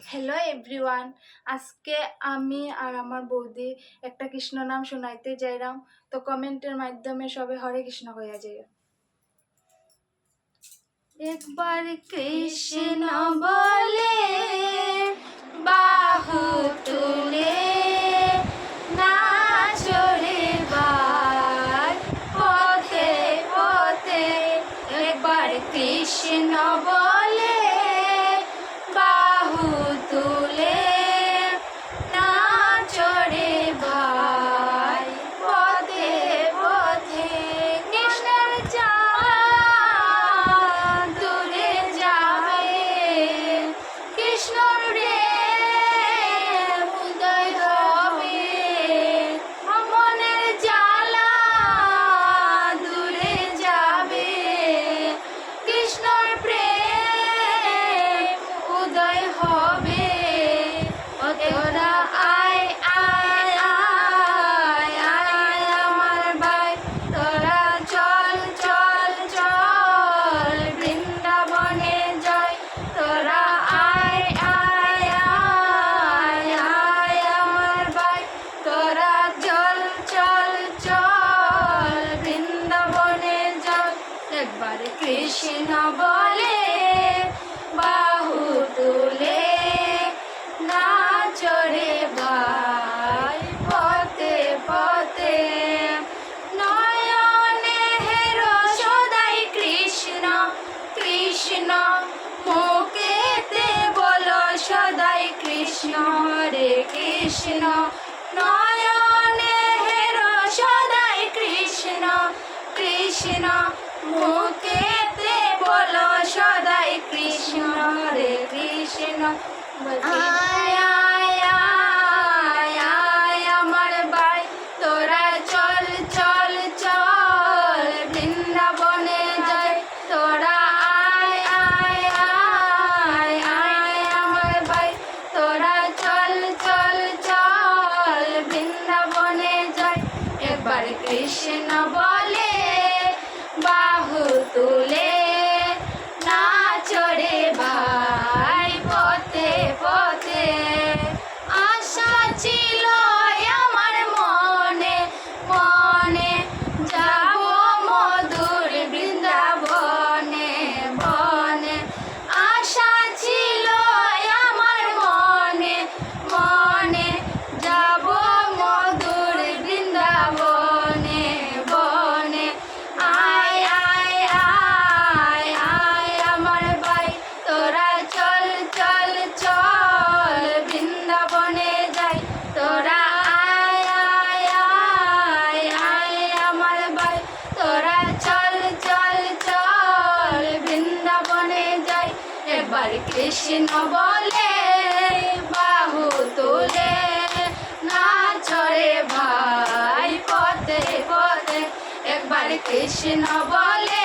Hello everyone, আজকে আমি আর আমার বৌদি একটা কৃষ্ণ নাম শোনাইতে যাইলাম। তো কমেন্টের মাধ্যমে সবে হরে কৃষ্ণ হইয়া যায়। একবার কৃষ্ণ বলে বাহু তুলে নাচরে বার পথে পথে। একবার কৃষ্ণ বলে বাহু তুলে নাচরে ভাই পথে পথে। কৃষ্ণের চাঁদ দূরে যাবে, কৃষ্ণর রে উদয় হবে। মনের জ্বালা দূরে যাবে, কৃষ্ণর প্রেম উদয় হবে। তোরা আয় আয় আয় আয় আমার ভাই, তোরা চল চল চল বৃন্দাবনে যাই। তোরা আয় আয় আয় আয় আমার ভাই, তোরা চল চল চল বৃন্দাবনে যাই। একবার কৃষ্ণ বলে বাহু তুলে নাচরে ভাই পথে পথে। নয়নে হেরো সদাই কৃষ্ণ কৃষ্ণ, মুখেতে বলো সদাই কৃষ্ণ হরে কৃষ্ণ। নয়নে হেরো সদাই কৃষ্ণ কৃষ্ণ, মুখেতে বলো সদাই কৃষ্ণ হরে কৃষ্ণ। আয় আয় আয় আয় আমার ভাই, তোরা চল চল চল বৃন্দাবনে যাই। তোরা আয় আয় আয় আয় আমার ভাই, তোরা চল চল চল বৃন্দাবনে যাই। একবার কৃষ্ণ বলে বাহু তুলে নাচরে ভাই পথে পথে। আশা ছিল আমার মনে মনে, যাব মধুর বৃন্দাবনে বনে। আশা ছিল আমার মনে মনে, যাব মধুর বৃন্দাবনে বনে। আয় আয় আয় আয় আমার ভাই, তোরা চল চল চল বৃন্দাবনে যাই। তোরা আয় আয় আয় আয় আমার ভাই, তোরা চল চল চল বৃন্দাবনে যাই। একবার কৃষ্ণ বলে বাহু তুলে নাচরে ভাই পথে পথে। একবার কৃষ্ণ বলে